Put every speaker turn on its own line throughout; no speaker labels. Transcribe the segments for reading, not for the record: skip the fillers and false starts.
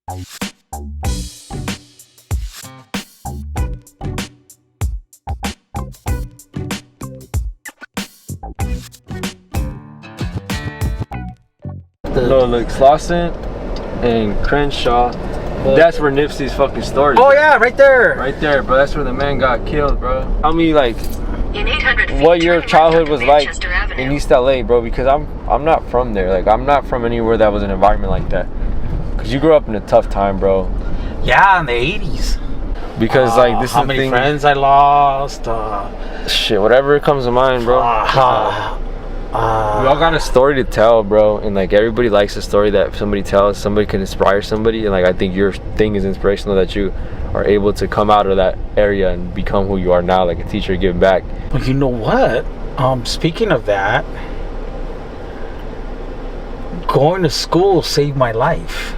No, look, Slauson and Crenshaw. That's where Nipsey's fucking story.
Oh yeah, right there.
Right there, bro. That's where the man got killed, bro. Tell me, like, what your childhood was like in East LA, bro. Because I'm not from there. Like, I'm not from anywhere that was an environment like that. Cause you grew up in a tough time, bro.
Yeah, in the 80s.
Because like this
how
is the
many
thing.
friends I lost.
Shit, whatever comes to mind, bro. We all got a story to tell, bro, and like everybody likes a story that somebody tells. Somebody can inspire somebody, and like I think your thing is inspirational that you are able to come out of that area and become who you are now, like a teacher giving back.
Well, you know what? Speaking of that, going to school saved my life.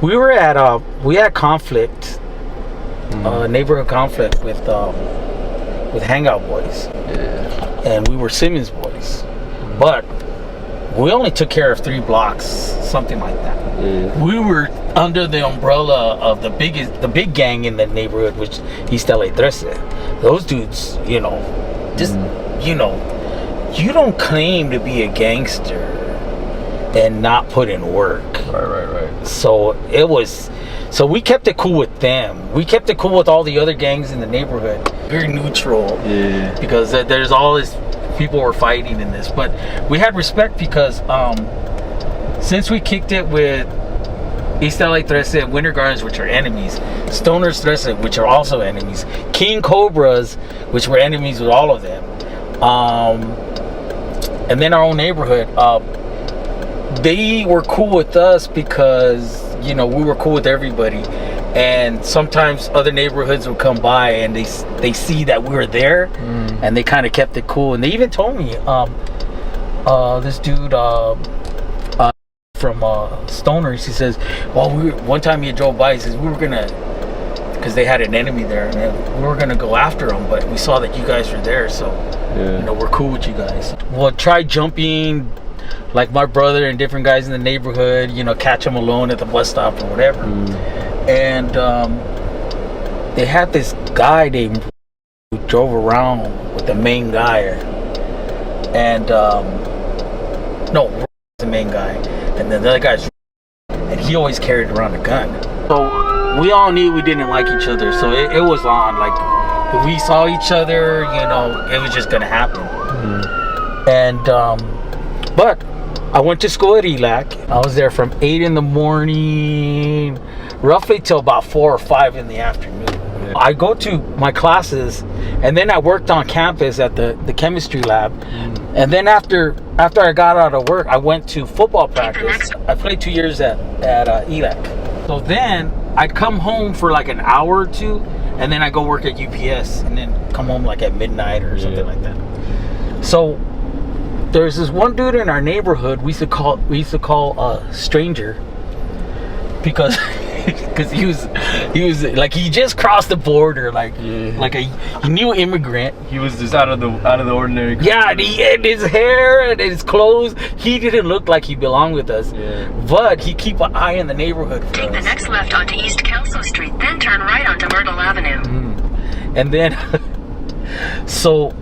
We had conflict, neighborhood conflict with Hangout Boys.
Yeah.
And we were Simmons boys, but we only took care of 3 blocks, something like that.
Yeah.
We were under the umbrella of the big gang in the neighborhood, which East LA 13. Those dudes, you know, just you know, you don't claim to be a gangster and not put in work.
Right.
So we kept it cool with them. We kept it cool with all the other gangs in the neighborhood. Very neutral.
Yeah.
Because there's all this people were fighting in this, but we had respect because since we kicked it with East LA 13, Winter Gardens, which are enemies, Stoners 13, which are also enemies, King Cobras, which were enemies with all of them, and then our own neighborhood. They were cool with us because, you know, we were cool with everybody. And sometimes other neighborhoods would come by and they see that we were there, and they kind of kept it cool. And they even told me, this dude from Stoners, he says, well, one time he drove by, he says, we were gonna, because they had an enemy there, and we were gonna go after them, but we saw that you guys were there, so you know, we're cool with you guys. Well, try jumping like my brother and different guys in the neighborhood, you know, catch them alone at the bus stop or whatever. And they had this guy who drove around with the main guy, and no, the main guy, and then the other guy's, and he always carried around a gun. So we all knew we didn't like each other, so it was on. Like, if we saw each other, you know, it was just gonna happen. And but I went to school at ELAC. I was there from 8 in the morning, roughly till about 4 or 5 in the afternoon. Yeah. I go to my classes, and then I worked on campus at the chemistry lab. And then after I got out of work, I went to football practice. I played 2 years at ELAC. So then I'd come home for like an hour or two, and then I go work at UPS, and then come home like at midnight or something like that. So there's this one dude in our neighborhood we used to call Stranger, because he was like, he just crossed the border, like a new immigrant.
He was just out of the ordinary.
Yeah, and his hair and his clothes, he didn't look like he belonged with us. But he keep an eye in the neighborhood for
Take
us.
the next left onto East Kelso Street, then turn right onto Myrtle Avenue.
And then so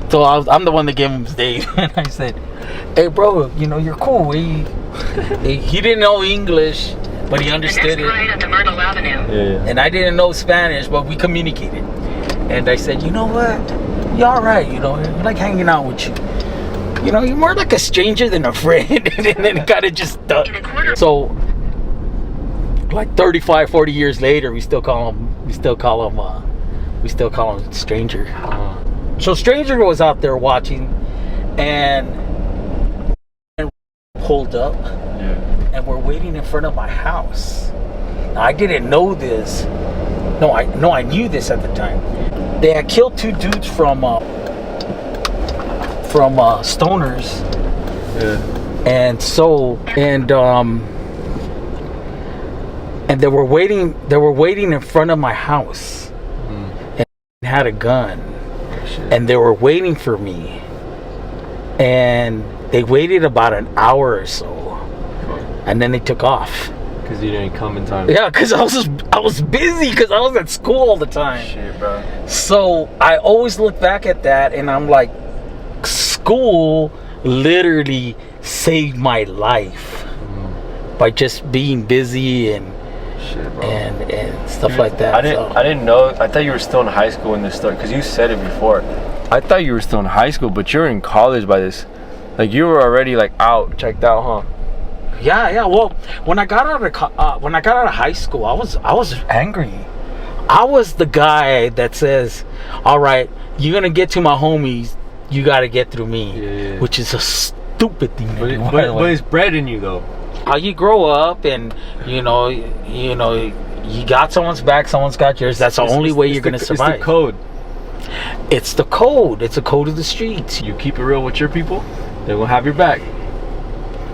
I'm the one that gave him his date. And I said, hey bro, you know, you're cool. He didn't know English, but he understood it.
Right onto Myrtle Avenue.
And I didn't know Spanish, but we communicated. And I said, you know what? You're all right. You know, I like hanging out with you. You know, you're more like a stranger than a friend. And then it kind of just stuck. So, like 35, 40 years later, we still call him Stranger. So Stranger was out there watching, and pulled up, and we're waiting in front of my house. Now, I didn't know this. No, I knew this at the time. They had killed 2 dudes from Stoners, and they were waiting in front of my house, and had a gun. And they were waiting for me, and they waited about an hour or so. and then they took off.
Because you didn't come in time.
Yeah, because I was busy because I was at school all the time.
Shit, bro.
So I always look back at that and I'm like, school literally saved my life by just being busy and
shit, bro.
and stuff like that.
I didn't know. I thought you were still in high school when this started, because you said it before. I thought you were still in high school, but you're in college by this. Like, you were already like out, checked out, huh?
Yeah. Well, when I got out of high school, I was angry. I was the guy that says, "All right, you're gonna get to my homies, you gotta get through me," which is a stupid thing to do.
But it's bred in you, though.
How you grow up, and you got someone's back, someone's got yours. That's the only way you're gonna survive.
It's the code.
It's the code. It's a code of the streets.
You keep it real with your people, they will have your back,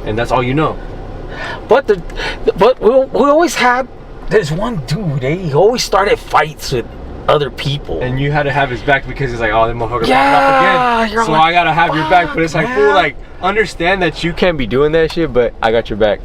and that's all you know.
But we always had. There's one dude. He always started fights with other people,
and you had to have his back because he's like, oh, that motherfucker
yeah,
up again, so like, I gotta have your back. But it's like, fool, like, understand that you can't be doing that shit, but I got your back.